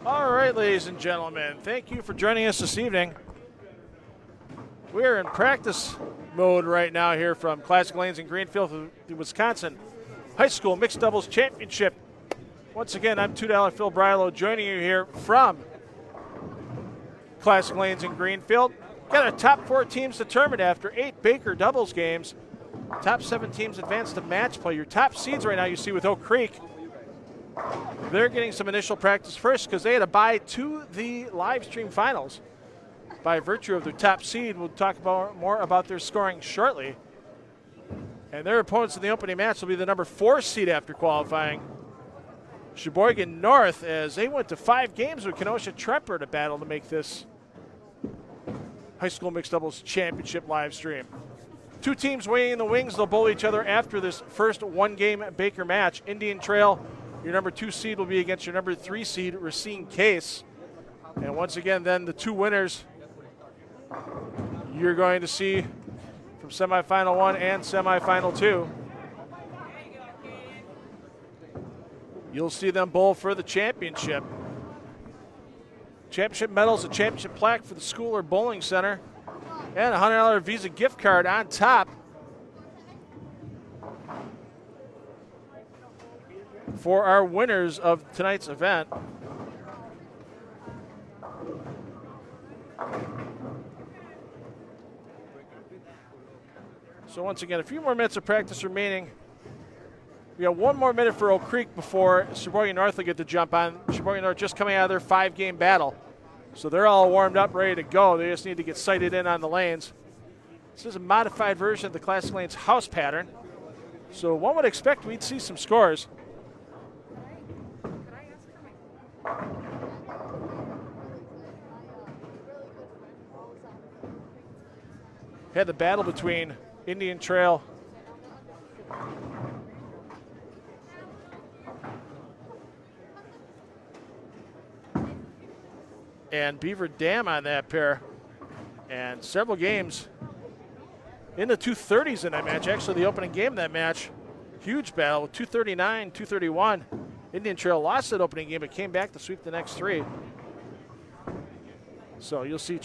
All right, ladies and gentlemen, thank you for joining us this evening. We're in practice mode right now here from Classic Lanes in Greenfield, the Wisconsin High School Mixed Doubles Championship. Once again, I'm $2 Phil Brilo joining you here from Classic Lanes in Greenfield. Got our top 4 teams determined after 8 Baker doubles games. Top 7 teams advanced to match play. Your top seeds right now you see with Oak Creek. They're getting some initial practice first because they had a bye to the live stream finals by virtue of their top seed. We'll talk more about their scoring shortly. And their opponents in the opening match will be the number 4 seed after qualifying, Sheboygan North, as they went to 5 games with Kenosha Tremper to battle to make this high school mixed doubles championship live stream. 2 teams waiting in the wings. They'll bowl each other after this first 1-game Baker match. Indian Trail, your number 2 seed, will be against your number 3 seed, Racine Case. And once again, then the 2 winners you're going to see from semifinal 1 and semifinal 2. You'll see them bowl for the championship. Championship medals, a championship plaque for the school or bowling center, and a $100 Visa gift card on top for our winners of tonight's event. So once again, a few more minutes of practice remaining. We got 1 more minute for Oak Creek before Sheboygan North will get to jump on. Sheboygan North just coming out of their 5-game battle. So they're all warmed up, ready to go. They just need to get sighted in on the lanes. This is a modified version of the Classic Lanes house pattern. So one would expect we'd see some scores. Had the battle between Indian Trail and Beaver Dam on that pair, and several games in the 230s in that match. Actually, the opening game of that match, huge battle, 239, 231. Indian Trail lost that opening game but came back to sweep the next 3. So you'll see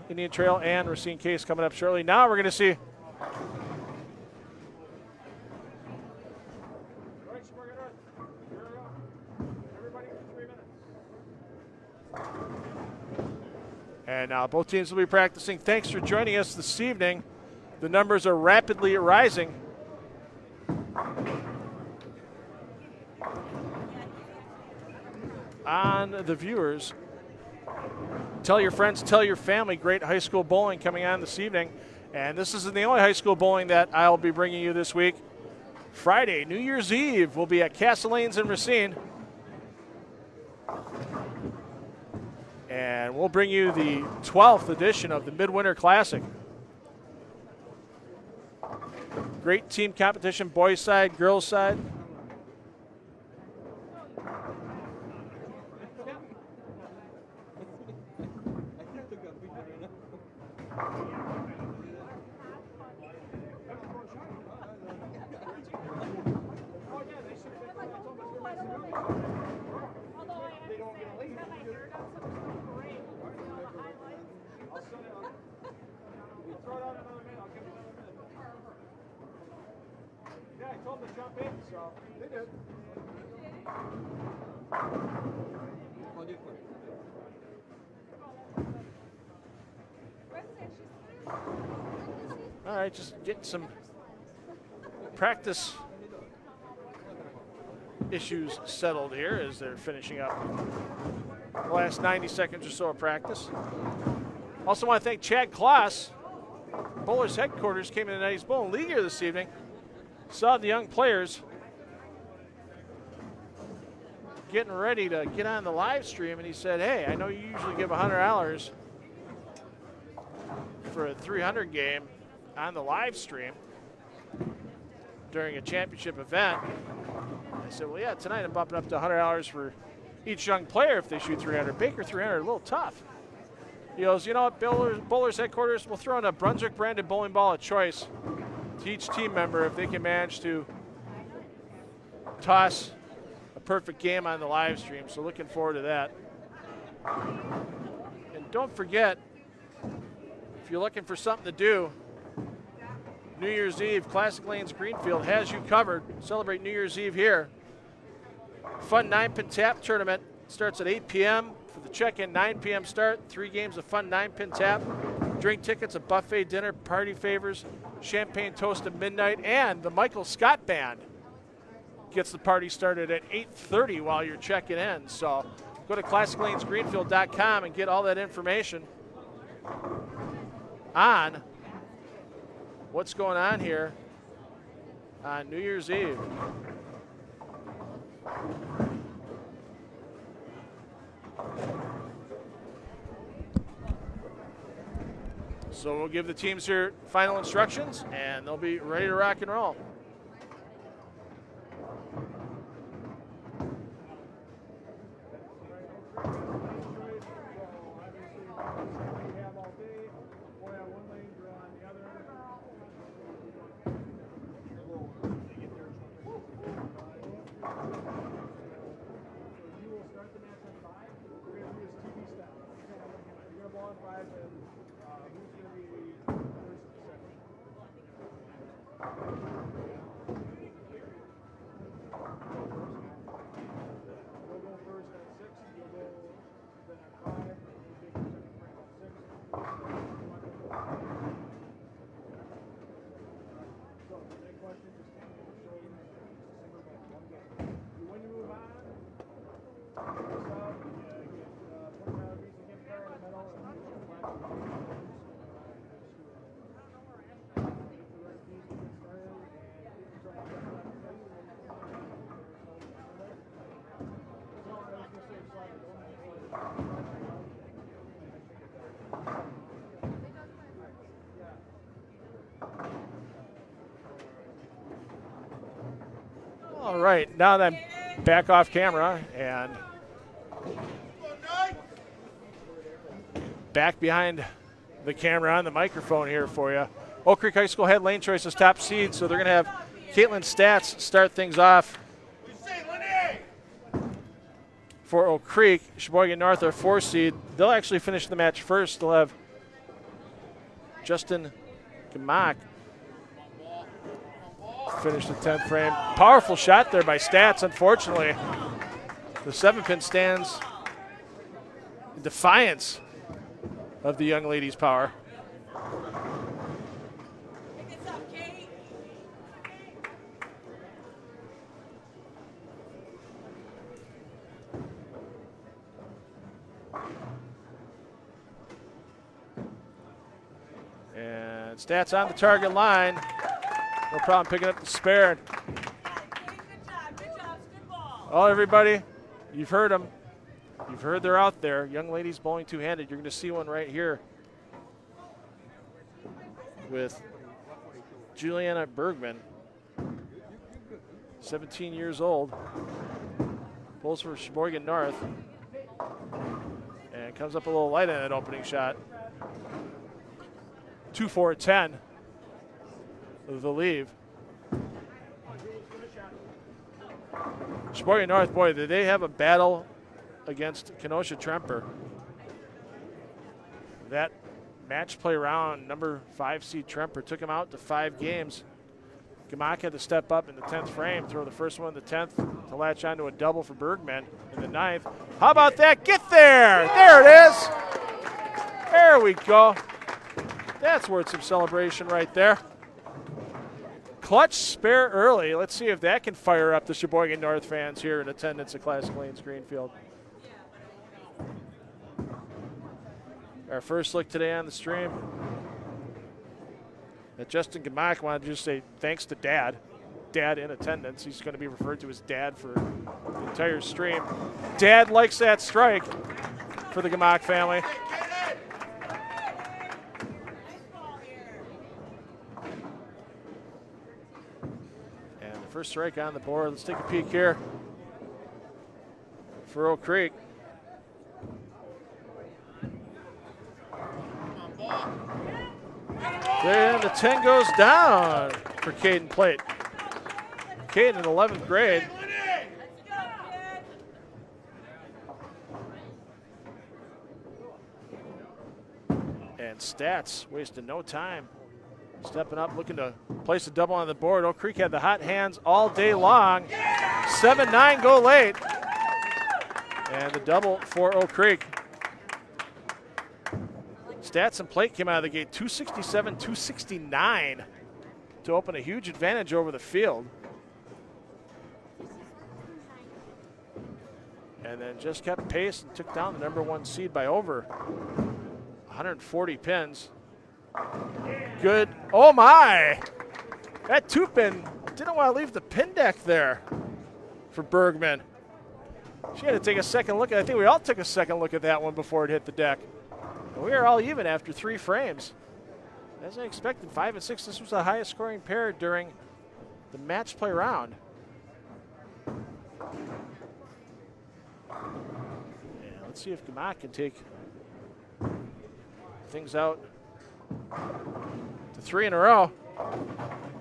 Indian Trail and Racine Case coming up shortly. Now we're going to see and now both teams will be practicing. Thanks for joining us this evening. The numbers are rapidly rising. On the viewers. Tell your friends, tell your family, great high school bowling coming on this evening. And this isn't the only high school bowling that I'll be bringing you this week. Friday, New Year's Eve, we'll be at Castle Lanes in Racine. And we'll bring you the 12th edition of the Midwinter Classic. Great team competition, boys side, girls side. All right, just getting some practice issues settled here as they're finishing up the last 90 seconds or so of practice. Also want to thank Chad Kloss. Bowlers headquarters came in tonight's bowling league here this evening. Saw the young players getting ready to get on the live stream, and he said, hey, I know you usually give $100 for a 300 game on the live stream during a championship event. I said, well, yeah, tonight I'm bumping up to $100 for each young player if they shoot 300. Baker 300, a little tough. He goes, you know what, Bowlers headquarters, we'll throw in a Brunswick branded bowling ball of choice to each team member if they can manage to toss a perfect game on the live stream. So looking forward to that. And don't forget, if you're looking for something to do, New Year's Eve, Classic Lanes Greenfield has you covered. Celebrate New Year's Eve here. Fun 9-pin tap tournament starts at 8 p.m. for the check-in, 9 p.m. start. 3 games of fun 9-pin tap. Drink tickets, a buffet dinner, party favors, champagne toast at midnight, and the Michael Scott Band gets the party started at 8:30 while you're checking in. So go to ClassicLanesGreenfield.com and get all that information on what's going on here on New Year's Eve. So we'll give the teams here final instructions, and they'll be ready to rock and roll. All right, now then, back off camera and back behind the camera on the microphone here for you. Oak Creek High School had lane choices top seed, so they're going to have Caitlin Stats start things off for Oak Creek. Sheboygan North are 4 seed. They'll actually finish the match first. They'll have Justin Gamak finish the 10th frame. Powerful shot there by Stats. Unfortunately, the 7-pin stands in defiance of the young lady's power. And Stats on the target line. No problem picking up the spare. Oh, everybody, you've heard them. You've heard they're out there. Young ladies bowling two-handed. You're going to see one right here with Juliana Bergman, 17 years old. Bowls for Sheboygan North. And comes up a little light on that opening shot. 2-4-10. The leave. Sheboygan North, boy, did they have a battle against Kenosha Tremper. That match play round, number 5 seed Tremper took him out to 5 games. Gamak had to step up in the 10th frame, throw the first one in the 10th to latch onto a double for Bergman in the 9th. How about that? Get there! There it is! There we go. That's worth some celebration right there. Clutch spare early. Let's see if that can fire up the Sheboygan North fans here in attendance at Classic Lanes Greenfield. Our first look today on the stream. That Justin Gamak wanted to just say thanks to Dad. Dad in attendance. He's going to be referred to as Dad for the entire stream. Dad likes that strike for the Gamak family. First strike on the board. Let's take a peek here for Oak Creek. Then the 10 goes down for Caden Plate. Caden in 11th grade. And Stats wasting no time. Stepping up, looking to place a double on the board. Oak Creek had the hot hands all day long. 7-9 go late. And the double for Oak Creek. Stats and Plate came out of the gate 267, 269 to open a huge advantage over the field. And then just kept pace and took down the number 1 seed by over 140 pins. Good. Oh my! That 2-pin didn't want to leave the pin deck there for Bergman. She had to take a second look. I think we all took a second look at that one before it hit the deck. And we are all even after 3 frames. As I expected, 5 and 6. This was the highest scoring pair during the match play round. And let's see if Gamak can take things out to 3 in a row.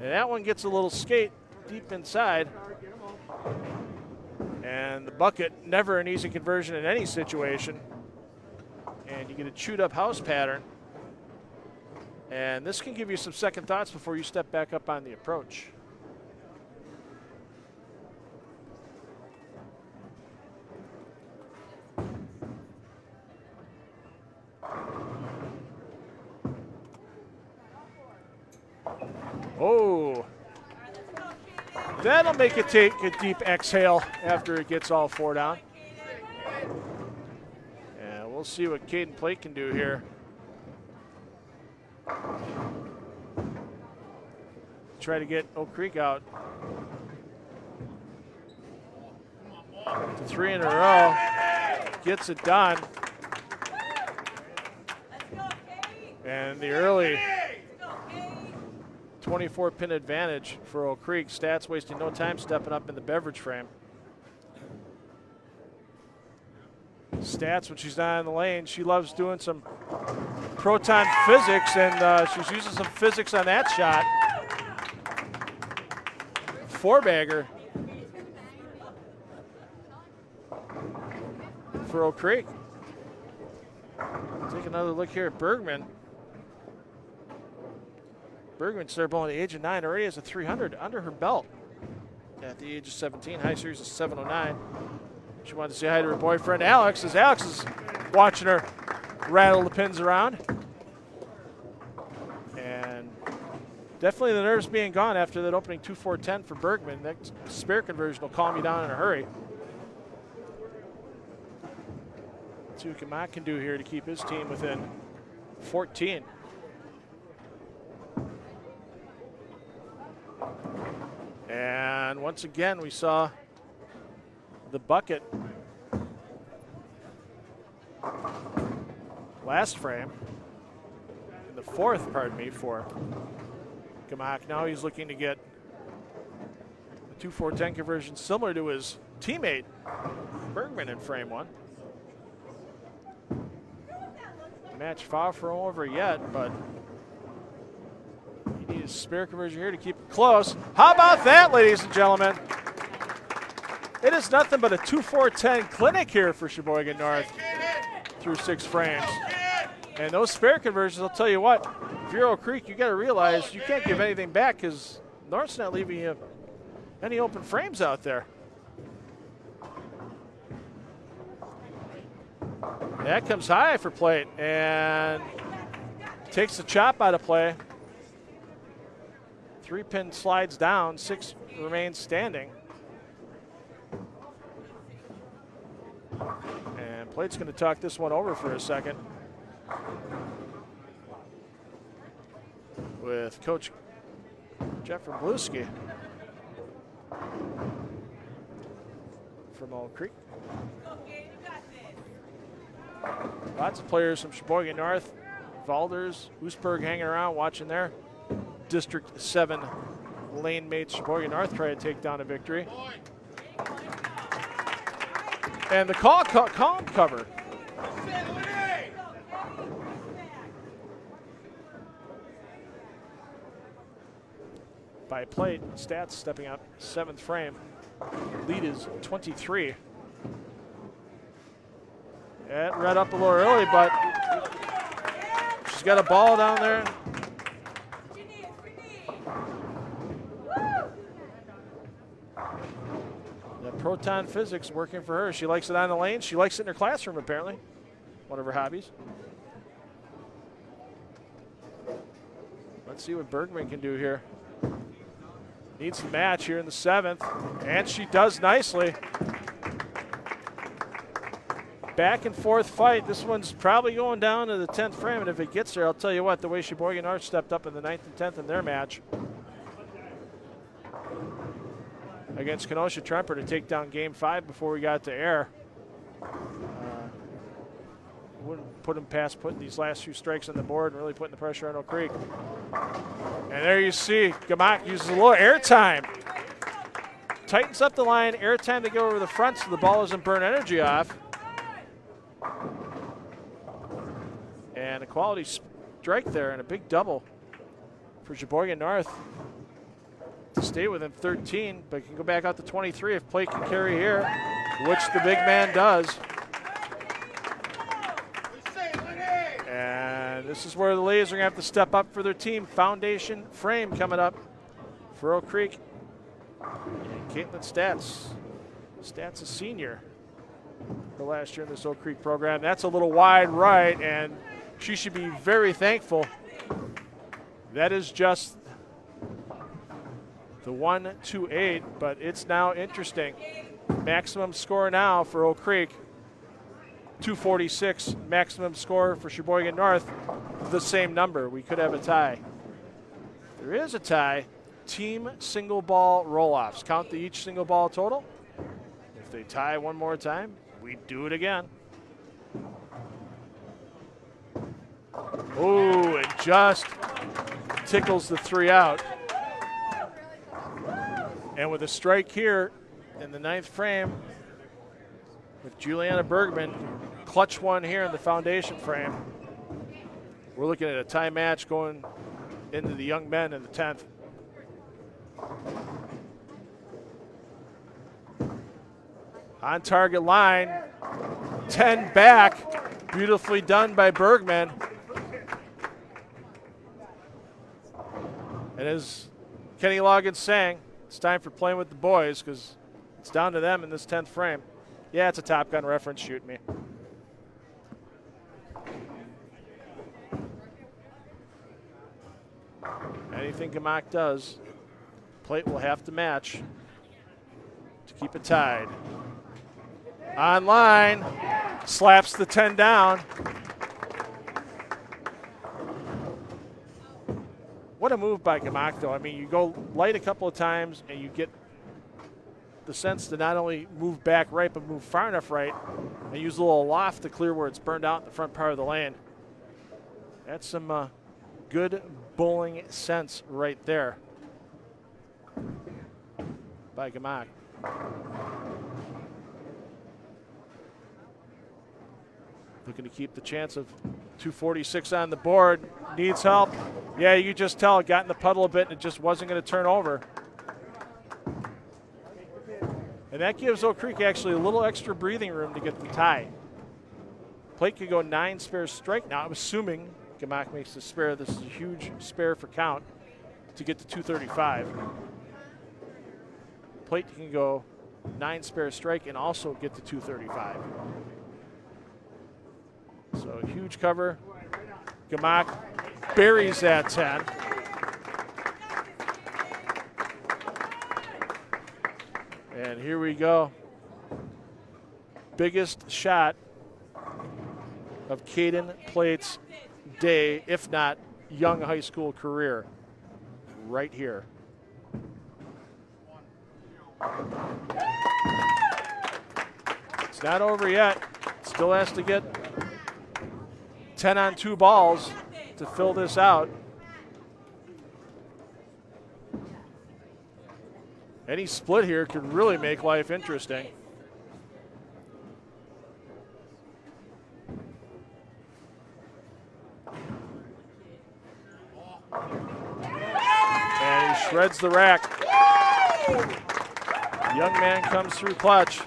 And that one gets a little skate deep inside. And the bucket, never an easy conversion in any situation. And you get a chewed up house pattern. And this can give you some second thoughts before you step back up on the approach. Oh, that'll make it take a deep exhale after it gets all 4 down. And we'll see what Caden Plate can do here. Try to get Oak Creek out to 3 in a row. Gets it done. And the early 24-pin advantage for Oak Creek. Stats wasting no time stepping up in the beverage frame. Stats, when she's not in the lane, she loves doing some proton physics, and she's using some physics on that shot. 4-bagger for Oak Creek. Take another look here at Bergman. Bergman started bowling at the age of 9, already has a 300 under her belt at the age of 17. High series is 709. She wanted to say hi to her boyfriend Alex, as Alex is watching her rattle the pins around. And definitely the nerves being gone after that opening 2-4-10 for Bergman. That spare conversion will calm you down in a hurry. Let's see what Kamak can do here to keep his team within 14. And once again, we saw the bucket last frame, in the 4th, pardon me, for Gamak. Now he's looking to get the 2-4-10 conversion similar to his teammate Bergman in frame 1. Match far from over yet, but he needs a spare conversion here to keep it close. How about that, ladies and gentlemen? It is nothing but a 2-4-10 clinic here for Sheboygan North through 6 frames. And those spare conversions, I'll tell you what, if you're Oak Creek, you got to realize you can't give anything back because North's not leaving you any open frames out there. That comes high for Plate and takes the chop out of play. 3-pin slides down, 6 remains standing. And Plate's going to talk this one over for a second with Coach Jeff Bluski from Oak Creek. Lots of players from Sheboygan North, Valders, Oostburg hanging around watching their District 7 lane mates Sheboygan North try to take down a victory. And the calm cover. By Plate, Stats stepping up, 7th frame. Lead is 23. It read up a little early, but she's got a ball down there. That proton physics working for her. She likes it on the lane. She likes it in her classroom, apparently. One of her hobbies. Let's see what Bergman can do here. Needs the match here in the 7th, and she does nicely. Back and forth fight. This one's probably going down to the 10th frame, and if it gets there, I'll tell you what, the way Sheboygan Arch stepped up in the 9th and 10th in their match against Kenosha Tremper to take down Game 5 before we got to air. Wouldn't put them past putting these last few strikes on the board and really putting the pressure on Oak Creek. And there you see, Gamak uses a little air time. Tightens up the line, air time to go over the front so the ball doesn't burn energy off. And a quality strike there and a big double for Sheboygan North to stay within 13, but can go back out to 23 if play can carry here, which the big man does. And this is where the ladies are going to have to step up for their team. Foundation frame coming up for Oak Creek. And Caitlin Stats. Stats a senior for last year in this Oak Creek program. That's a little wide right, and she should be very thankful. That is just the 1-2-8, but it's now interesting. Maximum score now for Oak Creek. 246 maximum score for Sheboygan North, the same number. We could have a tie. There is a tie. Team single ball roll-offs. Count each single ball total. If they tie one more time, we do it again. Oh, it just tickles the 3 out. And with a strike here in the 9th frame with Juliana Bergman, clutch one here in the foundation frame. We're looking at a tie match going into the young men in the 10th. On target line, 10 back, beautifully done by Bergman. And as Kenny Loggins sang, it's time for playing with the boys because it's down to them in this 10th frame. Yeah, it's a Top Gun reference, shoot me. Anything Gamak does, plate will have to match to keep it tied. On line, slaps the 10 down. What a move by Gamak, though. I mean, you go light a couple of times and you get the sense to not only move back right, but move far enough right and use a little loft to clear where it's burned out in the front part of the lane. That's some good bowling sense right there by Gamak. Looking to keep the chance of 246 on the board. Needs help. Yeah, you could just tell it got in the puddle a bit and it just wasn't going to turn over. And that gives Oak Creek actually a little extra breathing room to get the tie. Plate could go 9 spare strike now. I'm assuming Gamak makes the spare. This is a huge spare for count to get to 235. Plate can go 9 spare strike and also get to 235. So a huge cover. Gamak buries that 10. And here we go. Biggest shot of Caden Plate's day, if not young high school career, right here. It's not over yet. Still has to get 10 on 2 balls to fill this out. Any split here could really make life interesting. And he shreds the rack. Young man comes through clutch.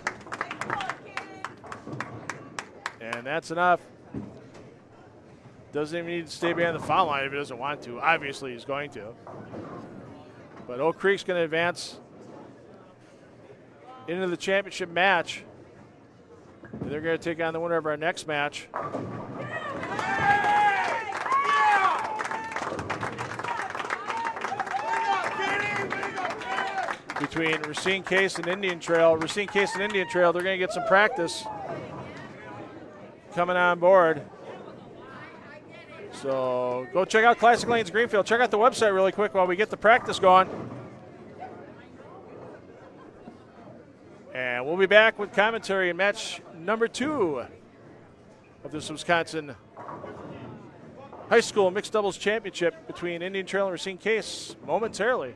And that's enough. Doesn't even need to stay behind the foul line if he doesn't want to. Obviously, he's going to. But Oak Creek's going to advance into the championship match. And they're going to take on the winner of our next match. Between Racine Case and Indian Trail. Racine Case and Indian Trail, they're going to get some practice coming on board. So go check out Classic Lanes Greenfield. Check out the website really quick while we get the practice going. And we'll be back with commentary in match number 2 of this Wisconsin High School Mixed Doubles Championship between Indian Trail and Racine Case momentarily.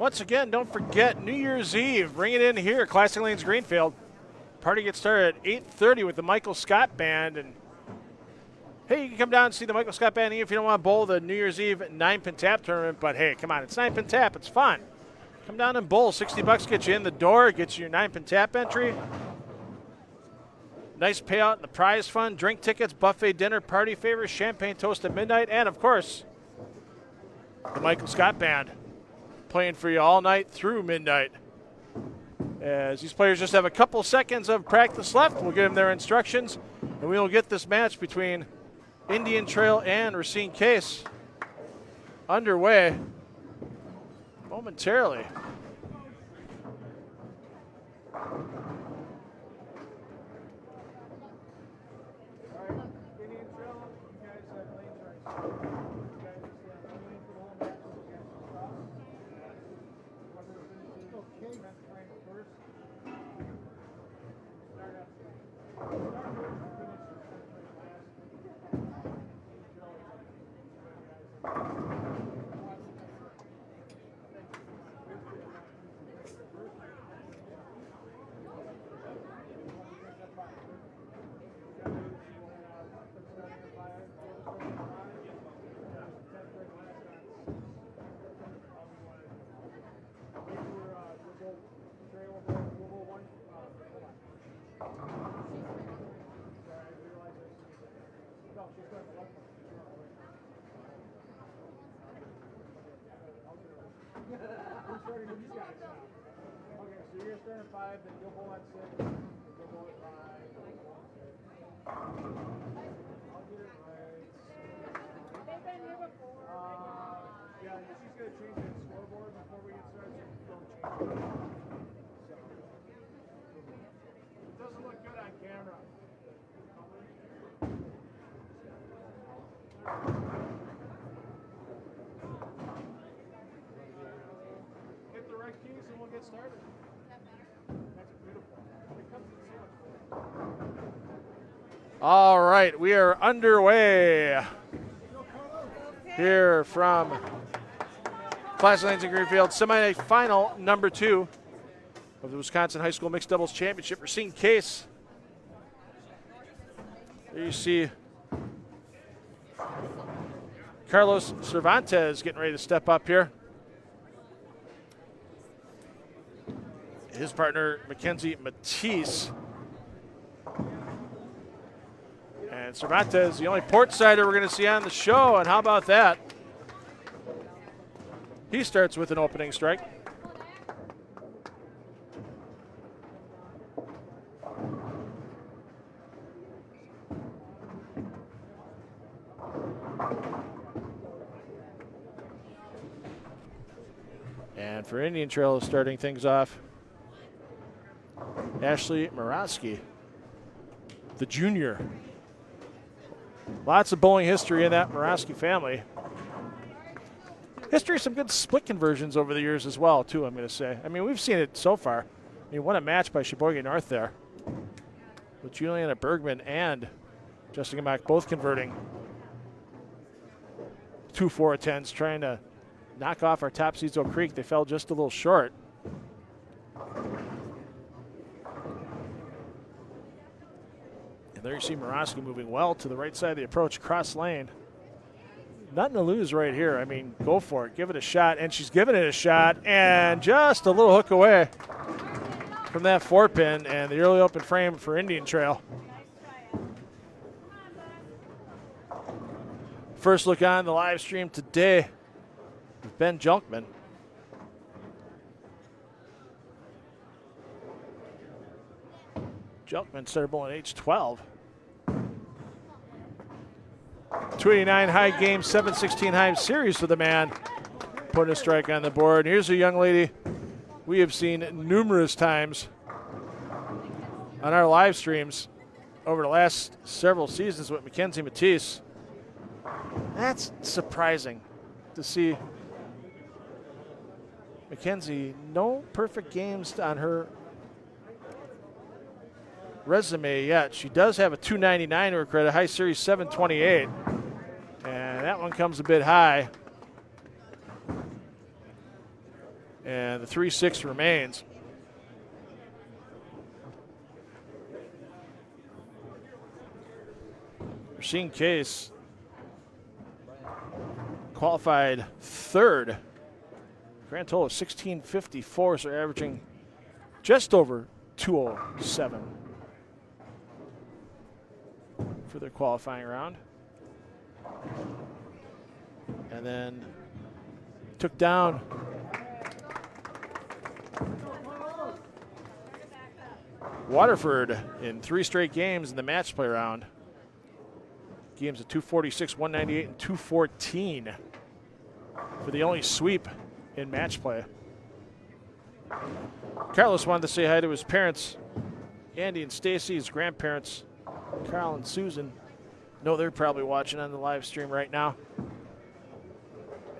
Once again, don't forget New Year's Eve. Bring it in here, Classic Lanes Greenfield. Party gets started at 8:30 with the Michael Scott Band. And hey, you can come down and see the Michael Scott Band if you don't want to bowl the New Year's Eve 9-pin tap tournament. But hey, come on, it's 9-pin tap. It's fun. Come down and bowl. $60 gets you in the door, gets you your 9-pin tap entry. Nice payout in the prize fund, drink tickets, buffet dinner, party favors, champagne toast at midnight, and of course, the Michael Scott Band playing for you all night through midnight. As these players just have a couple seconds of practice left, we'll give them their instructions, and we will get this match between Indian Trail and Racine Case underway momentarily. All right, we are underway here from Classic Lanes in Greenfield, semifinal number 2 of the Wisconsin High School Mixed Doubles Championship. Racine Case. There you see Carlos Cervantes getting ready to step up here. his partner, Mackenzie Matisse. And Cervantes, the only port-sider we're going to see on the show, and how about that? He starts with an opening strike. And for Indian Trail, starting things off, Ashley Murawski, the junior. Lots of bowling history in that Murawski family. History of some good split conversions over the years as well, too, I'm going to say. I mean, we've seen it so far. I mean, what a match by Sheboygan North there, with Juliana Bergman and Jessica Mack both converting 2 4-10s, trying to knock off our top seeds Oak Creek. They fell just a little short. And there you see Murawski moving well to the right side of the approach, cross lane. Nothing to lose right here. I mean, go for it. Give it a shot. And she's giving it a shot. And just a little hook away from that 4-pin. And the early open frame for Indian Trail. First look on the live stream today with Ben Junkman. Junkman started bowling at age 12. 289 high game, 716 high series for the man, putting a strike on the board. And here's a young lady we have seen numerous times on our live streams over the last several seasons with Mackenzie Matisse. That's surprising to see Mackenzie. No perfect games on her resume yet. She does have a 299 to her credit, high series 728. And that one comes a bit high. And the 3-6 remains. Rasheen Case qualified third. Grand total of 1654, so averaging just over 207 for their qualifying round. And then took down Waterford in 3 straight games in the match play round. Games at 246, 198, and 214 for the only sweep in match play. Carlos wanted to say hi to his parents, Andy and Stacy, his grandparents, Carl and Susan. No, they're probably watching on the live stream right now.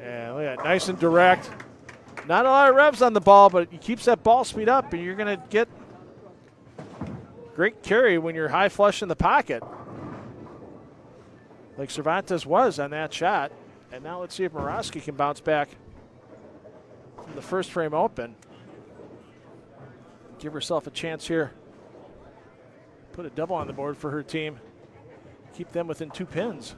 And look at that, nice and direct. Not a lot of revs on the ball, but he keeps that ball speed up, and you're going to get great carry when you're high flush in the pocket, like Cervantes was on that shot. And now let's see if Murawski can bounce back from the first frame open. Give herself a chance here. Put a double on the board for her team. Keep them within 2 pins.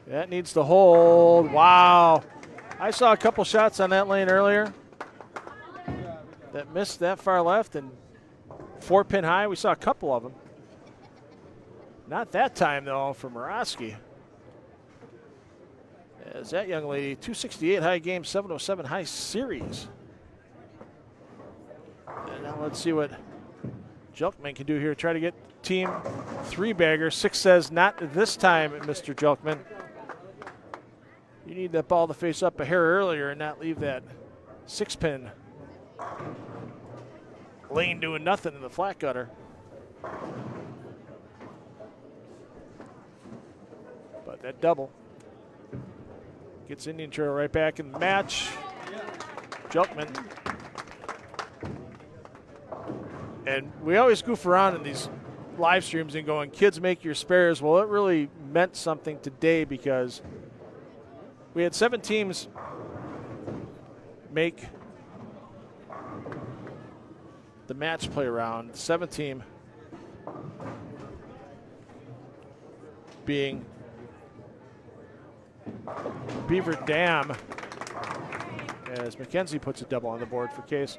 That needs to hold. Wow. I saw a couple shots on that lane earlier that missed that far left and 4-pin high. We saw a couple of them. Not that time, though, for Murawski. As that young lady, 268 high game, 707 high series. And now let's see what Jelkman can do here. Try to get team 3-bagger. 6 says, not this time, Mr. Jelkman. You need that ball to face up a hair earlier and not leave that 6-pin lane doing nothing in the flat gutter. But that double gets Indian Trail right back in the match. Jelkman. And we always goof around in these live streams and going, kids make your spares. Well, it really meant something today because we had 7 teams make the match play round. The 7th team being Beaver Dam. as McKenzie puts a double on the board for Case.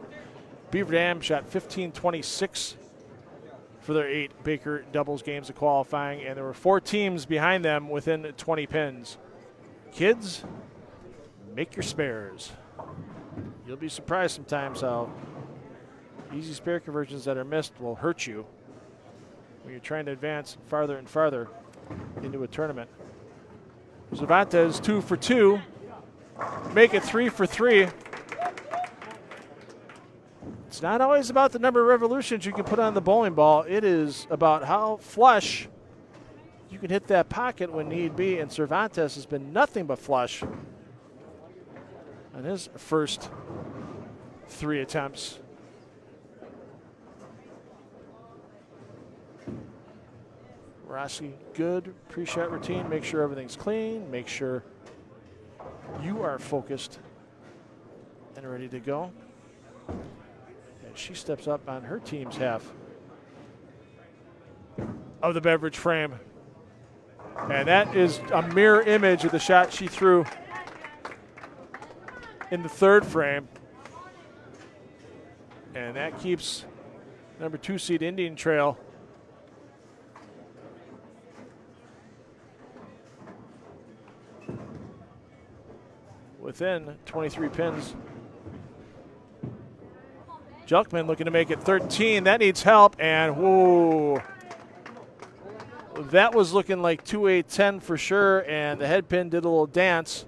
Beaver Dam shot 15-26 for their 8 Baker doubles games of qualifying, and there were 4 teams behind them within 20 pins. Kids, make your spares. You'll be surprised sometimes how easy spare conversions that are missed will hurt you when you're trying to advance farther and farther into a tournament. Cervantes 2 for 2. Make it 3 for 3. It's not always about the number of revolutions you can put on the bowling ball. It is about how flush you can hit that pocket when need be, and Cervantes has been nothing but flush on his first 3 attempts. Rossi, good pre-shot routine. Make sure everything's clean. Make sure you are focused and ready to go. And she steps up on her team's half of the beverage frame. And that is a mirror image of the shot she threw in the 3rd frame. And that keeps number 2 seed Indian Trail within 23 pins. Jelkman looking to make it 13. That needs help, and whoa. That was looking like 2-8-10 for sure, and the head pin did a little dance.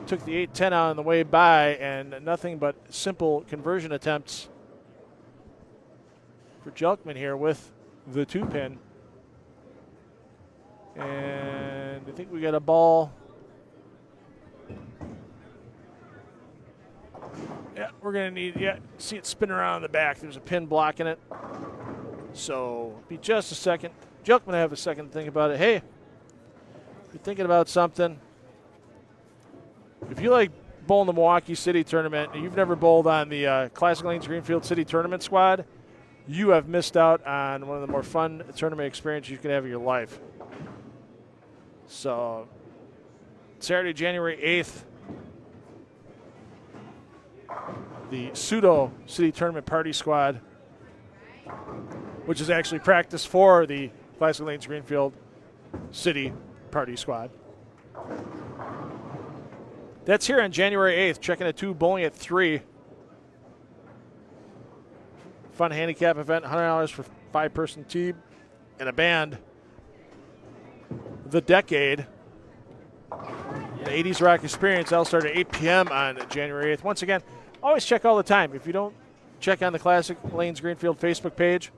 Took the 8-10 out on the way by, and nothing but simple conversion attempts for Jelkman here with the 2-pin. And I think we got a ball. Yeah, we're going to need, see it spin around in the back. There's a pin blocking it. So, be just a second. Jelkman will have a second to think about it. Hey, if you're thinking about something, if you like bowling the Milwaukee City Tournament and you've never bowled on the Classic Lanes Greenfield City Tournament squad, you have missed out on one of the more fun tournament experiences you can have in your life. So, Saturday, January 8th, the pseudo City Tournament Party Squad, which is actually practice for the Classic Lanes Greenfield City Party Squad. That's here on January 8th. Checking at 2, bowling at 3. Fun handicap event, $100 for 5-person team and a band. The Decade, an 80s rock experience. That'll start at 8 p.m. on January 8th. Once again, always check all the time. If you don't check on the Classic Lanes Greenfield Facebook page,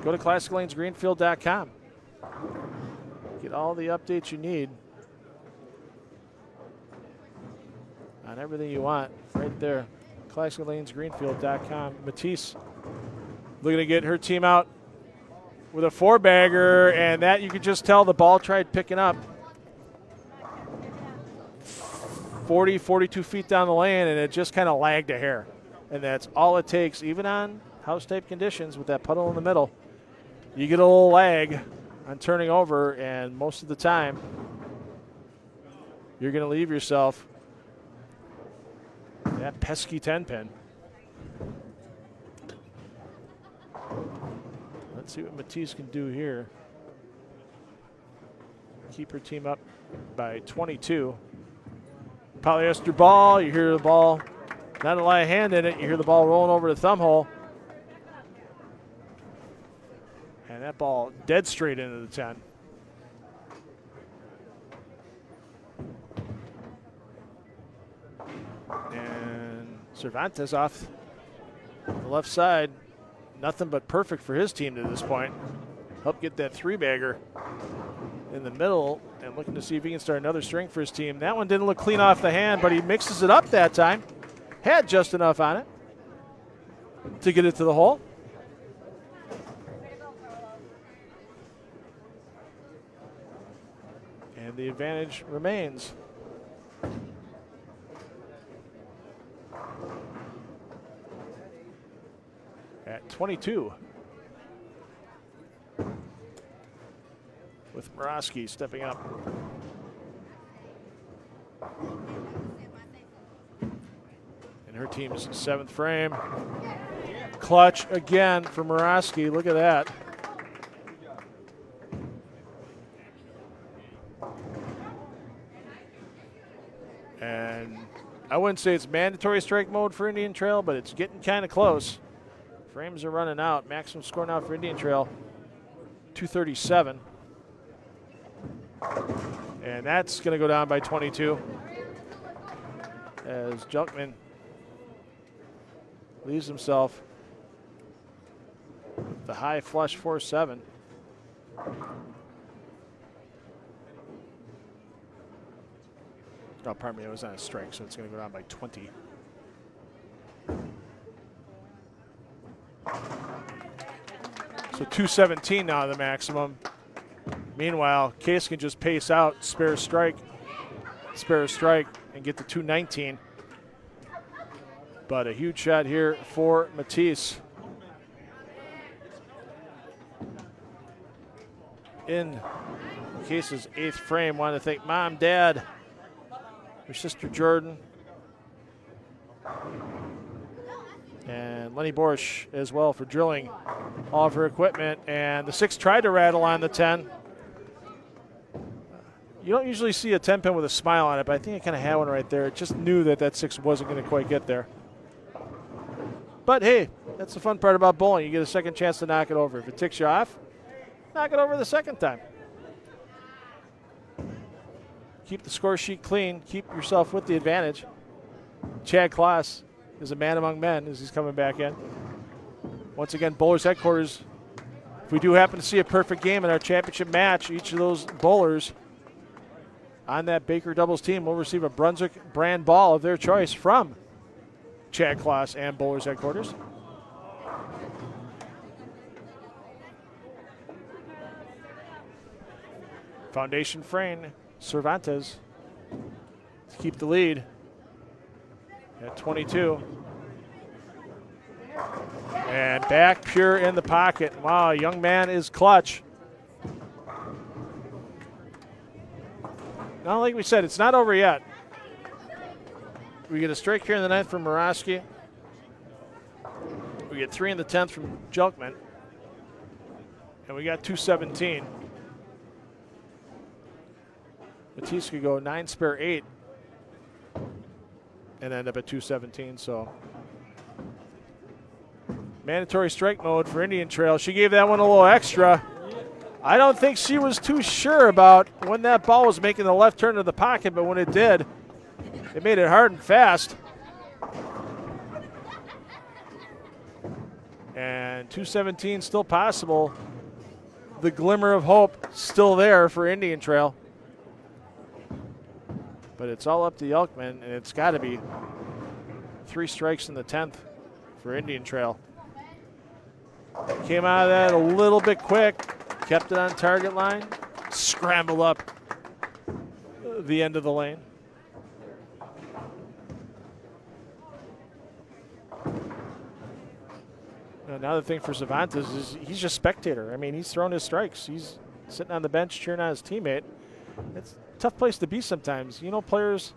go to classiclanesgreenfield.com. Get all the updates you need on everything you want right there. classiclanesgreenfield.com. Matisse looking to get her team out with a 4-bagger, and that you could just tell the ball tried picking up 40, 42 feet down the lane, and it just kind of lagged a hair. And that's all it takes, even on house-type conditions with that puddle in the middle. You get a little lag on turning over, and most of the time, you're going to leave yourself that pesky 10-pin. Let's see what Matisse can do here. Keep her team up by 22. Polyester ball, you hear the ball, not a lot of hand in it, you hear the ball rolling over the thumb hole. And that ball dead straight into the 10. And Cervantes off the left side. Nothing but perfect for his team to this point. Help get that 3-bagger in the middle and looking to see if he can start another string for his team. That one didn't look clean off the hand, but he mixes it up that time. Had just enough on it to get it to the hole. And the advantage remains. At 22. With Morosky stepping up. in her team's 7th frame. Clutch again for Murawski. Look at that. And I wouldn't say it's mandatory strike mode for Indian Trail, but it's getting kind of close. Frames are running out. Maximum score now for Indian Trail, 237. And that's going to go down by 22 as Junkman leaves himself with the high flush 4-7. Oh, pardon me, it was on a strike, so it's going to go down by 20. So 217 now the maximum. Meanwhile, Case can just pace out, spare a strike, and get to 219. But a huge shot here for Matisse. In Case's 8th frame, wanted to thank Mom, Dad, her sister Jordan, and Lenny Borsch as well for drilling all of her equipment. And the 6 tried to rattle on the 10. You don't usually see a 10 pin with a smile on it, but I think I kind of had one right there. It just knew that that 6 wasn't going to quite get there. But hey, that's the fun part about bowling. You get a second chance to knock it over. If it ticks you off, knock it over the second time. Keep the score sheet clean. Keep yourself with the advantage. Chad Kloss is a man among men as he's coming back in. Once again, Bowlers Headquarters. If we do happen to see a perfect game in our championship match, each of those bowlers on that Baker doubles team will receive a Brunswick brand ball of their choice from Chad Kloss and Bowlers Headquarters. Foundation frame, Cervantes to keep the lead at 22. And back pure in the pocket. Wow, young man is clutch. Now, like we said, it's not over yet. We get a strike here in the 9th from Murawski. We get 3 in the 10th from Junkman. And we got 217. Matisse could go 9 spare 8 and end up at 217. So mandatory strike mode for Indian Trail. She gave that one a little extra. I don't think she was too sure about when that ball was making the left turn to the pocket, but when it did, it made it hard and fast. And 217 still possible. The glimmer of hope still there for Indian Trail. But it's all up to Yelkman, and it's got to be 3 strikes in the 10th for Indian Trail. Came out of that a little bit quick, kept it on target line, scrambled up the end of the lane. Another thing for Cervantes is he's just spectator. I mean, he's throwing his strikes. He's sitting on the bench cheering on his teammate. It's a tough place to be sometimes. You know, players,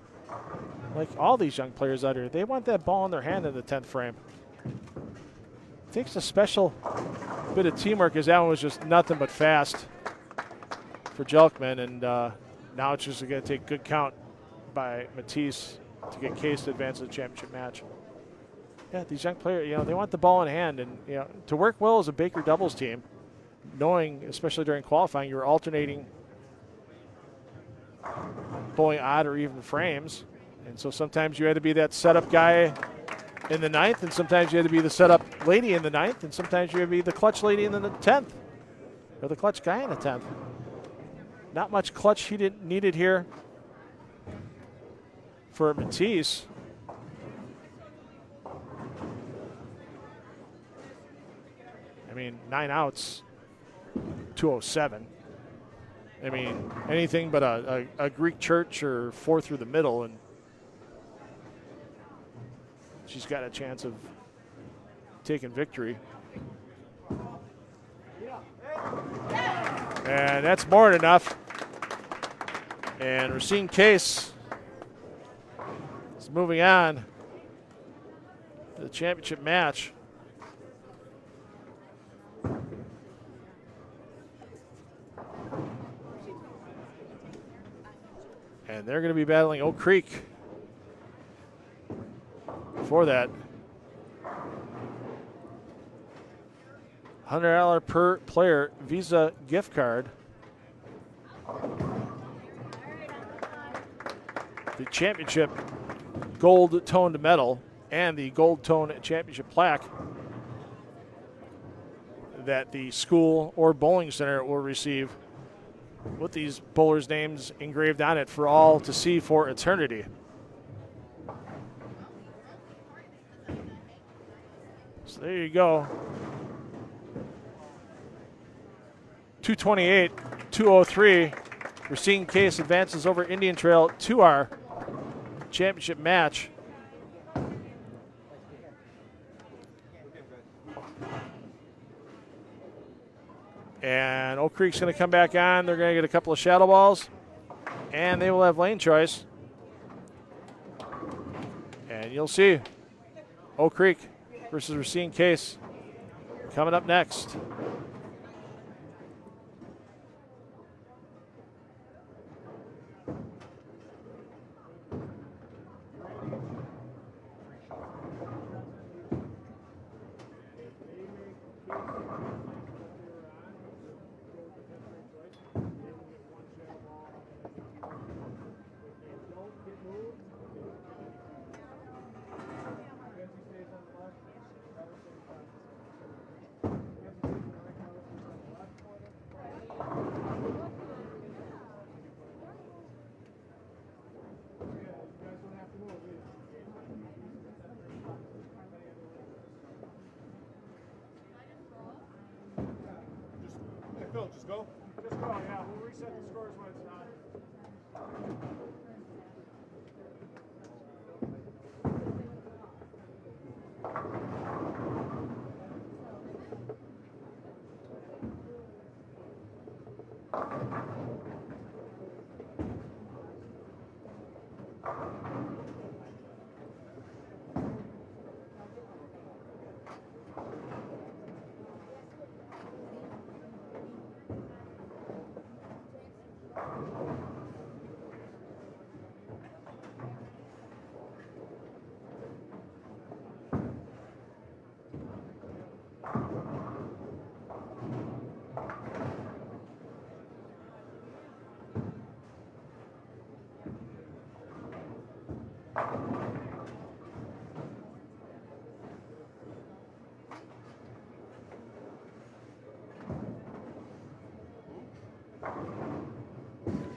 like all these young players out here, they want that ball in their hand in the 10th frame. It takes a special bit of teamwork, as that one was just nothing but fast for Jelkman. And now it's just going to take good count by Matisse to get Case to advance to the championship match. Yeah, these young players, you know, they want the ball in hand. And, you know, to work well as a Baker doubles team, knowing, especially during qualifying, you were alternating bowling odd or even frames. And so sometimes you had to be that setup guy in the 9th, and sometimes you had to be the setup lady in the 9th, and sometimes you had to be the clutch lady in the 10th, or the clutch guy in the 10th. Not much clutch he needed here for Matisse. I mean, 9 outs, 207. I mean, anything but a Greek church or 4 through the middle, and she's got a chance of taking victory. And that's more than enough. And Racine Case is moving on the championship match. And they're going to be battling Oak Creek for that. $100 per player Visa gift card. The championship gold-toned medal and the gold-toned championship plaque that the school or bowling center will receive with these bowlers' names engraved on it for all to see for eternity. So there you go. 228, 203. Racine Case advances over Indian Trail to our championship match. And Oak Creek's going to come back on. They're going to get a couple of shadow balls, and they will have lane choice. And you'll see Oak Creek versus Racine Case coming up next. Just go, yeah. We'll reset the scores when it's not.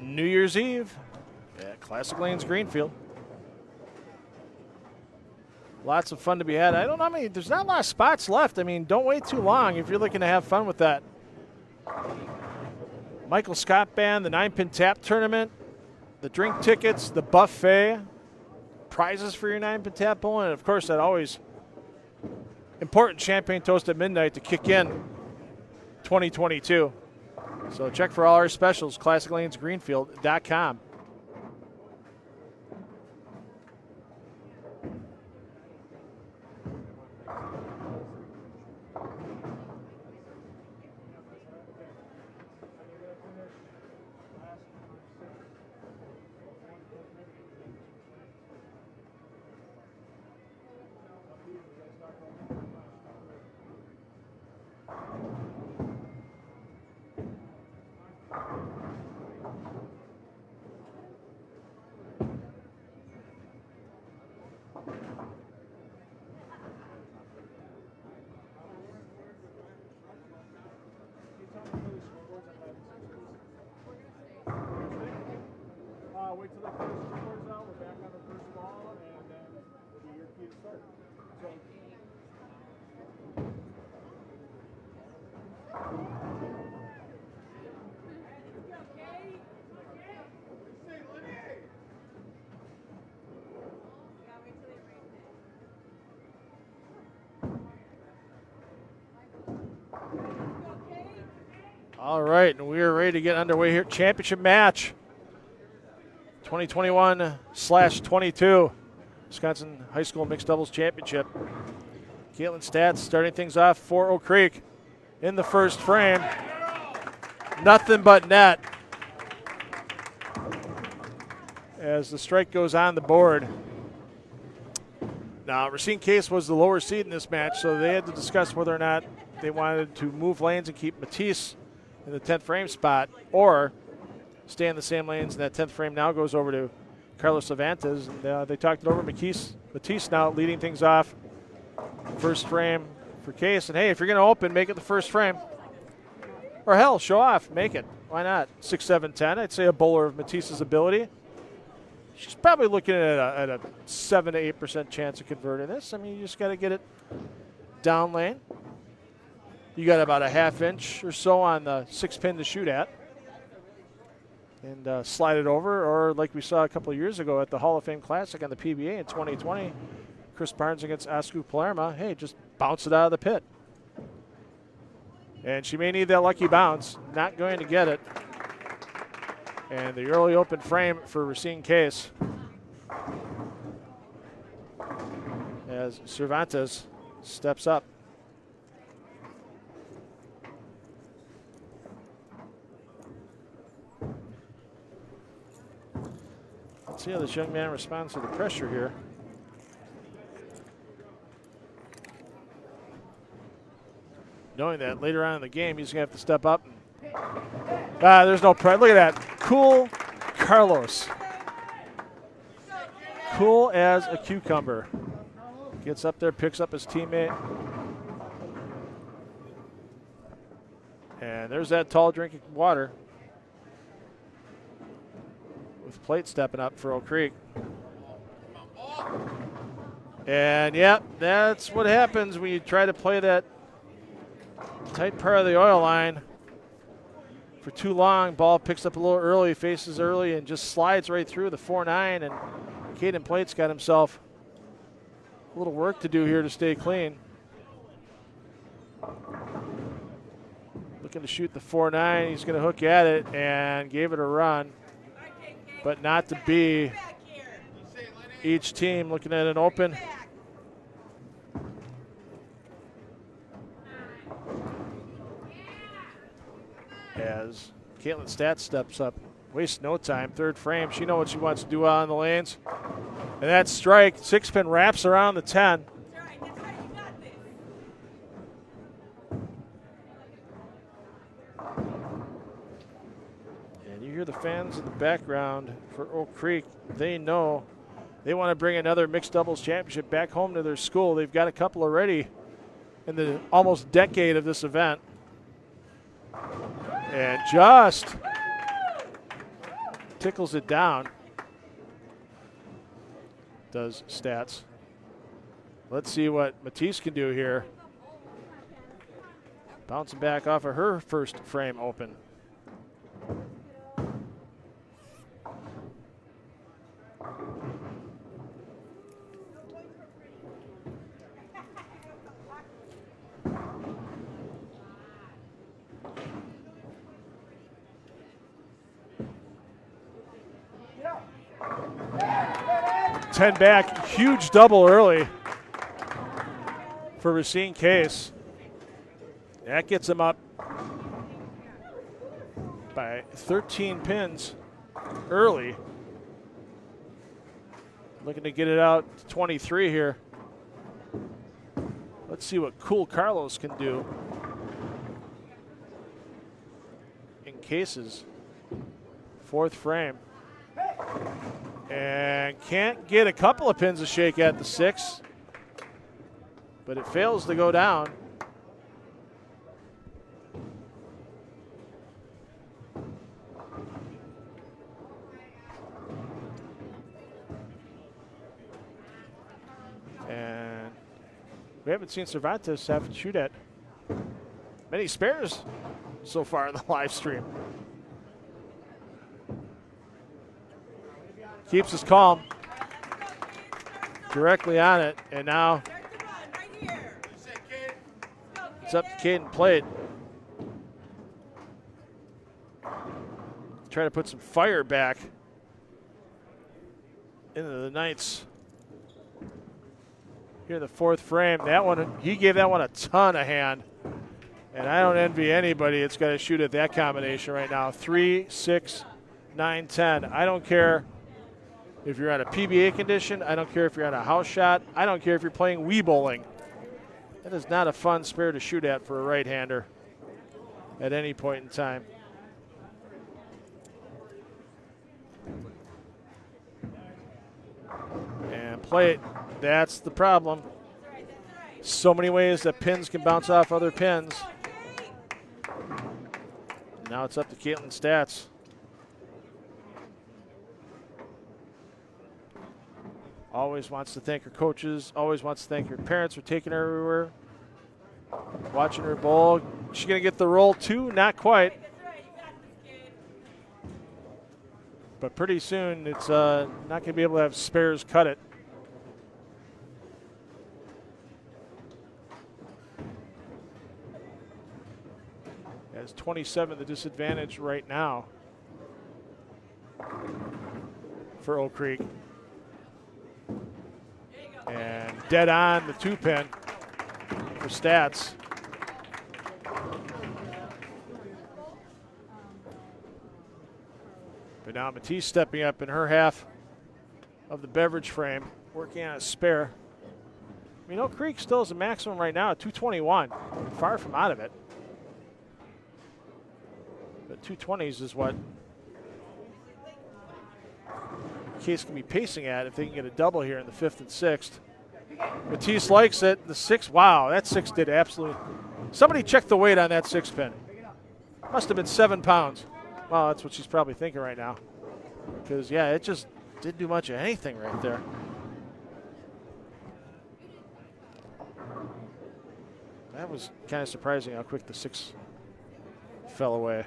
New Year's Eve at Classic Lanes Greenfield. Lots of fun to be had. I don't know how many, there's not a lot of spots left. I mean, don't wait too long if you're looking to have fun with that. Michael Scott Band, the 9-pin tap tournament, the drink tickets, the buffet, prizes for your 9-pin tap bowling, and of course that always important champagne toast at midnight to kick in 2022. So check for all our specials, ClassicLanesGreenfield.com. Wait till they finish the scores out. We're back on the first ball, and then we'll be your key to start. All right, and we are ready to get underway here. Championship match 2021/22. Wisconsin High School Mixed Doubles Championship. Caitlin Stats starting things off for Oak Creek in the first frame. Nothing but net as the strike goes on the board. Now, Racine Case was the lower seed in this match, so they had to discuss whether or not they wanted to move lanes and keep Matisse in the 10th frame spot or stay in the same lanes, and that 10th frame now goes over to Carlos Cervantes. And they talked it over. Matisse now leading things off. First frame for Case. And, hey, if you're going to open, make it the first frame. Or, hell, show off. Make it. Why not? 6, 7, 10. I'd say a bowler of Matisse's ability. She's probably looking at a 7 to 8% chance of converting this. I mean, you just got to get it down lane. You got about a half inch or so on the 6-pin to shoot at. And slide it over, or like we saw a couple of years ago at the Hall of Fame Classic on the PBA in 2020, Chris Barnes against Asku Palermo, hey, just bounce it out of the pit. And she may need that lucky bounce, not going to get it. And the early open frame for Racine Case as Cervantes steps up. Let's see how this young man responds to the pressure here. Knowing that later on in the game, he's going to have to step up. There's no pressure. Look at that. Cool Carlos. Cool as a cucumber. Gets up there, picks up his teammate. And there's that tall drinking water. With plate stepping up for Oak Creek. And, yep, that's what happens when you try to play that tight part of the oil line for too long. Ball picks up a little early, faces early, and just slides right through the 4-9. And Caden Plate's got himself a little work to do here to stay clean. Looking to shoot the 4-9. He's going to hook at it and gave it a run. But not to be. Each team looking at an open. As Caitlin Stats steps up. Wastes no time. Third frame. She knows what she wants to do out on the lanes. And that strike. 6-pin wraps around the 10. You hear the fans in the background for Oak Creek. They know they want to bring another mixed doubles championship back home to their school. They've got a couple already in the almost decade of this event. And just tickles it down. Does Stats. Let's see what Matisse can do here. Bouncing back off of her first frame open. Ten back, huge double early for Racine Case. That gets him up by 13 pins early. Looking to get it out to 23 here. Let's see what Cool Carlos can do in Case's fourth frame. And can't get a couple of pins to shake at the 6, but it fails to go down. And we haven't seen Cervantes have to shoot at many spares so far in the live stream. Keeps us calm. Directly on it, and now it's up to Caden Plate. Try to put some fire back into the Knights here in the fourth frame. That one, he gave that one a ton of hand. And I don't envy anybody that's got to shoot at that combination right now. 3, 6, 9, 10. I don't care if you're on a PBA condition. I don't care if you're on a house shot. I don't care if you're playing Wii bowling. That is not a fun spare to shoot at for a right-hander at any point in time. And play it. That's the problem. So many ways that pins can bounce off other pins. Now it's up to Caitlin's stats. Always wants to thank her coaches. Always wants to thank her parents for taking her everywhere. Watching her bowl. She's going to get the roll too? Not quite. But pretty soon it's not going to be able to have spares cut it. Has 27 the disadvantage right now for Oak Creek. And dead on the 2-pin for stats. But now Matisse stepping up in her half of the beverage frame, working on a spare. I mean, Oak Creek still has a maximum right now at 221. Far from out of it. But 220s is what Case can be pacing at if they can get a double here in the 5th and 6th. Matisse likes it. The 6, wow, that 6 did absolutely. Somebody check the weight on that 6-pin. Must have been 7 pounds. Well, that's what she's probably thinking right now. Because, yeah, it just didn't do much of anything right there. That was kind of surprising how quick the 6 fell away.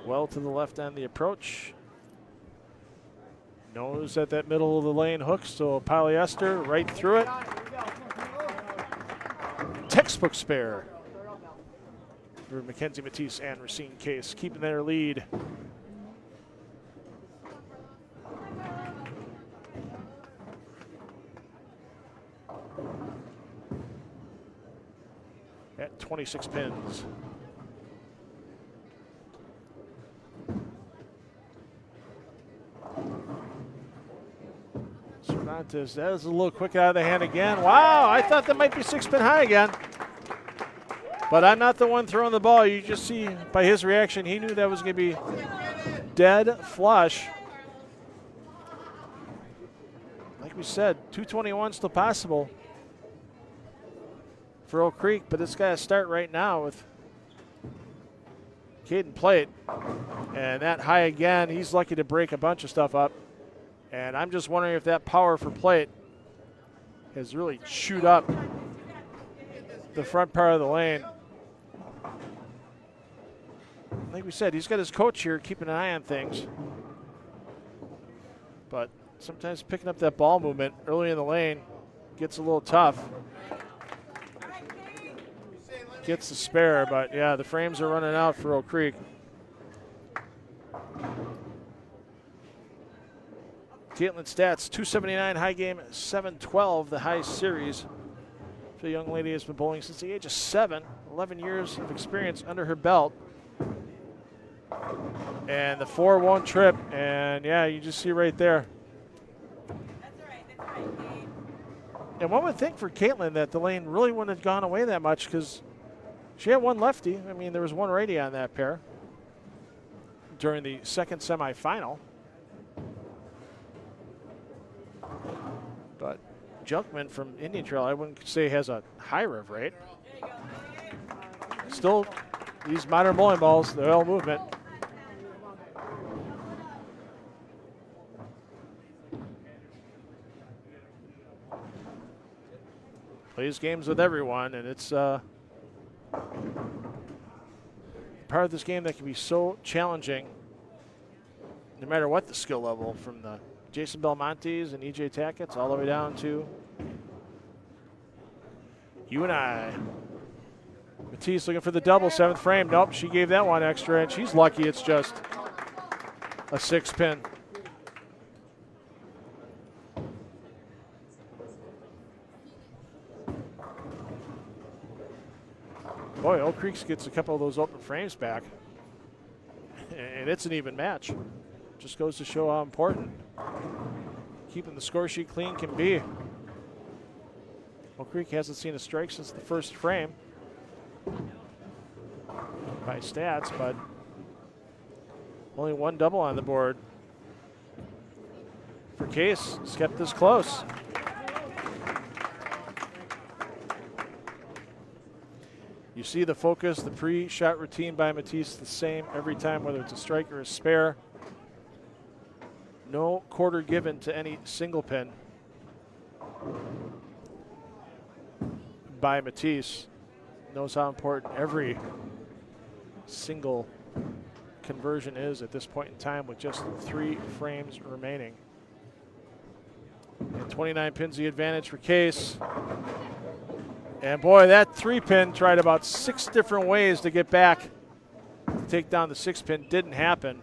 Well to the left on the approach. Knows that middle of the lane hooks, so polyester right through it. Textbook spare for Mackenzie Matisse and Racine Case, keeping their lead. At 26 pins. Cervantes, that is a little quick out of the hand again. Wow, I thought that might be 6-pin high again. But I'm not the one throwing the ball. You just see by his reaction, he knew that was going to be dead flush. Like we said, 221 still possible for Oak Creek, but it's got to start right now with Caden Plate. And that high again, he's lucky to break a bunch of stuff up. And I'm just wondering if that power for Plate has really chewed up the front part of the lane. Like we said, he's got his coach here keeping an eye on things. But sometimes picking up that ball movement early in the lane gets a little tough. Gets the spare, but yeah, the frames are running out for Oak Creek. Caitlin stats, 279 high game, 712 the high series. The young lady has been bowling since the age of 7, 11 years of experience under her belt. And the 4-1 trip, and yeah, you just see right there. And one would think for Caitlin that the lane really wouldn't have gone away that much because she had one lefty. I mean, there was one righty on that pair during the second semifinal. But Junkman from Indian Trail, I wouldn't say has a high rev rate. Still, these modern bowling balls, the oil movement. Plays games with everyone, and it's part of this game that can be so challenging no matter what the skill level, from the Jason Belmontes and EJ Tackett's all the way down to you and I. Matisse looking for the double, 7th frame. Nope, she gave that one extra, and she's lucky it's just a 6-pin. Boy, Oak Creek gets a couple of those open frames back. And it's an even match. Just goes to show how important keeping the score sheet clean can be. Oak Creek hasn't seen a strike since the first frame by stats, but only one double on the board. For Case, it's kept this close. You see the focus, the pre-shot routine by Matisse the same every time, whether it's a strike or a spare. No quarter given to any single pin by Matisse. Knows how important every single conversion is at this point in time with just 3 frames remaining. And 29 pins the advantage for Case. And boy, that 3-pin tried about 6 different ways to get back to take down the 6-pin. Didn't happen.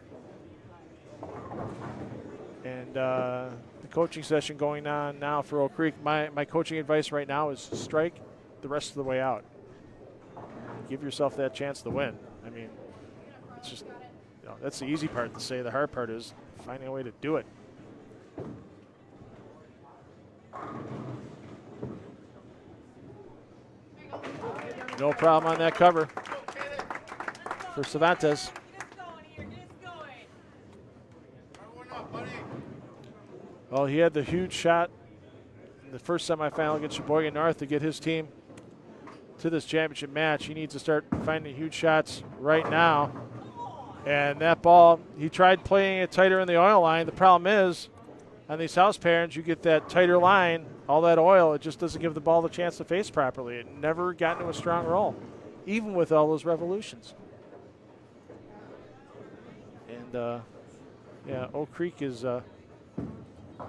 And the coaching session going on now for Oak Creek. My coaching advice right now is strike the rest of the way out. Give yourself that chance to win. I mean, it's just, you know, that's the easy part to say. The hard part is finding a way to do it. No problem on that cover for Cervantes. Well, he had the huge shot in the first semifinal against Sheboygan North to get his team to this championship match. He needs to start finding huge shots right now. And that ball, he tried playing it tighter in the oil line. The problem is, on these house pairings, you get that tighter line, all that oil, it just doesn't give the ball the chance to face properly. It never got into a strong roll, even with all those revolutions. And, yeah, Oak Creek is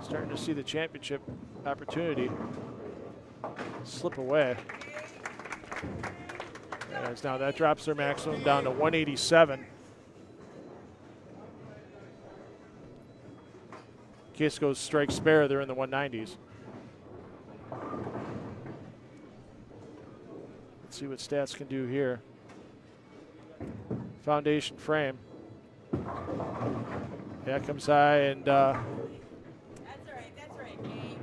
starting to see the championship opportunity slip away. As now that drops their maximum down to 187. Case goes strike spare, they're in the 190s. Let's see what stats can do here. Foundation frame. Yeah, comes high and That's right, Kate.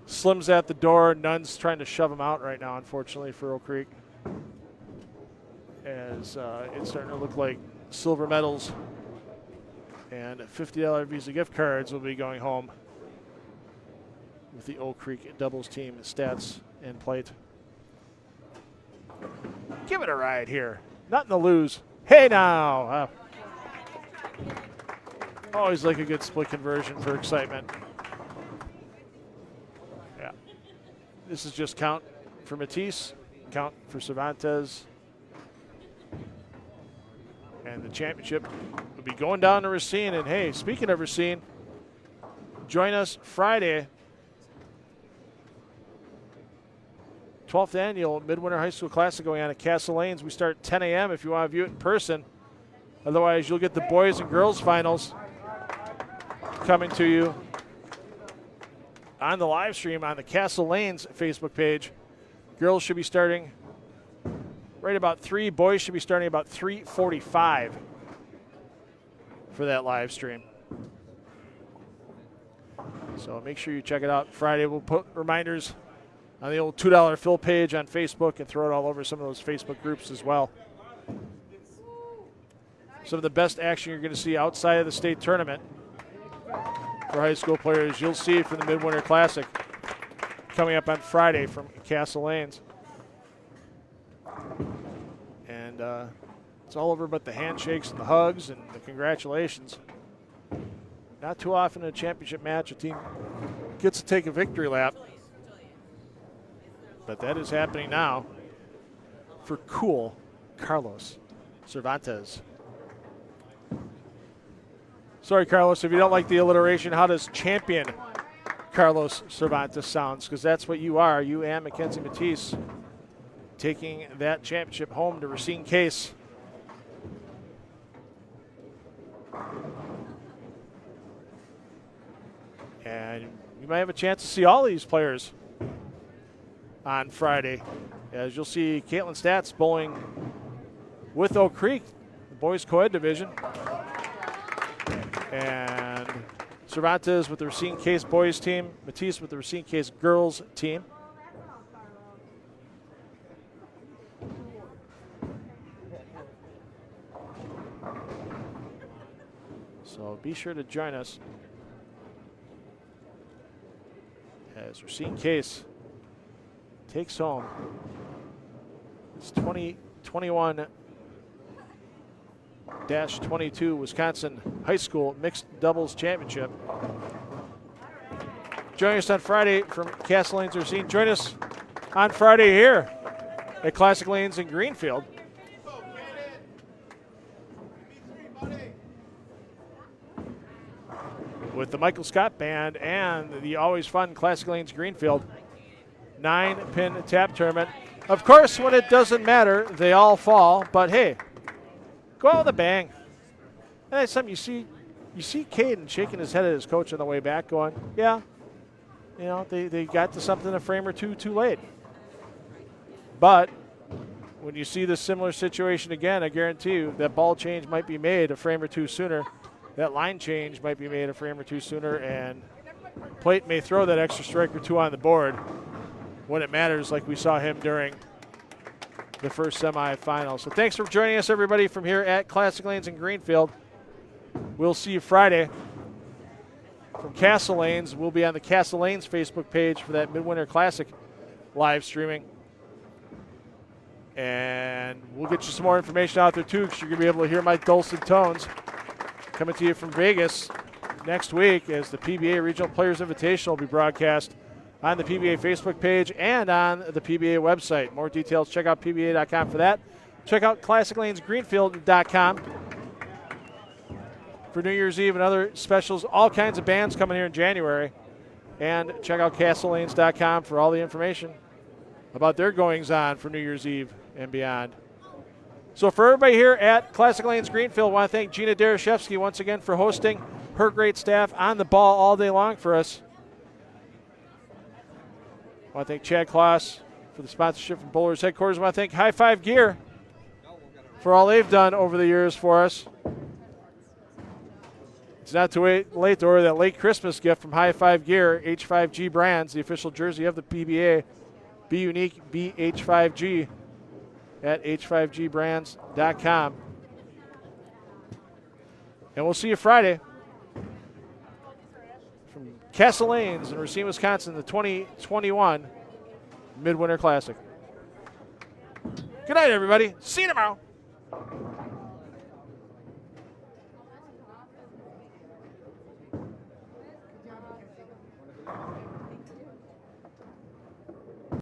Slim's at the door. Nunn's trying to shove him out right now, unfortunately, for Oak Creek. As it's starting to look like silver medals and $50 Visa gift cards will be going home with the Oak Creek doubles team stats and plate. Give it a ride here. Nothing to lose. Hey now. Always like a good split conversion for excitement. Yeah. This is just count for Matisse, count for Cervantes. And the championship will be going down to Racine. And hey, speaking of Racine, join us Friday, 12th annual Midwinter High School Classic going on at Castle Lanes. We start 10 a.m. if you want to view it in person. Otherwise, you'll get the boys and girls finals coming to you on the live stream on the Castle Lanes Facebook page. Girls should be starting right about 3. Boys should be starting about 3:45 for that live stream. So make sure you check it out Friday. We'll put reminders on the old $2 fill page on Facebook and throw it all over some of those Facebook groups as well. Some of the best action you're going to see outside of the state tournament for high school players, you'll see from the Midwinter Classic coming up on Friday from Castle Lanes. And it's all over but the handshakes and the hugs and the congratulations. Not too often in a championship match a team gets to take a victory lap. But that is happening now for cool Carlos Cervantes. Sorry, Carlos, if you don't like the alliteration, how does champion Carlos Cervantes sounds? Because that's what you are. You and Mackenzie Matisse taking that championship home to Racine Case. And you might have a chance to see all these players on Friday, as you'll see Caitlin Stats bowling with Oak Creek, the boys co-ed division. And Cervantes with the Racine Case boys team, Matisse with the Racine Case girls team. So be sure to join us as Racine Case takes home its 2021-22 Wisconsin High School Mixed Doubles Championship. Join us on Friday from Castle Lanes Racine. Join us on Friday here at Classic Lanes in Greenfield. With the Michael Scott Band and the always fun Classic Lanes Greenfield 9-pin tap tournament. Of course, when it doesn't matter, they all fall. But hey, go out with a bang. And that's something you see Caden shaking his head at his coach on the way back, going, "Yeah, you know, they got to something a frame or two too late." But when you see this similar situation again, I guarantee you that ball change might be made a frame or two sooner. That line change might be made a frame or two sooner, and Plate may throw that extra strike or two on the board when it matters, like we saw him during the first semifinal. So thanks for joining us, everybody, from here at Classic Lanes in Greenfield. We'll see you Friday from Castle Lanes. We'll be on the Castle Lanes Facebook page for that Midwinter Classic live streaming. And we'll get you some more information out there, too, because you're going to be able to hear my dulcet tones coming to you from Vegas next week as the PBA Regional Players Invitational will be broadcast on the PBA Facebook page and on the PBA website. More details, check out PBA.com for that. Check out ClassicLanesGreenfield.com for New Year's Eve and other specials. All kinds of bands coming here in January. And check out CastleLanes.com for all the information about their goings-on for New Year's Eve and beyond. So for everybody here at Classic Lanes Greenfield, I want to thank Gina Darashevsky once again for hosting her great staff on the ball all day long for us. I want to thank Chad Kloss for the sponsorship from Bowlers Headquarters. I want to thank High Five Gear for all they've done over the years for us. It's not too late to order that late Christmas gift from High Five Gear, H5G Brands, the official jersey of the PBA. Be unique, be H5G. At h5gbrands.com. And we'll see you Friday from Castle Lanes in Racine, Wisconsin, the 2021 Midwinter Classic. Good night, everybody. See you tomorrow.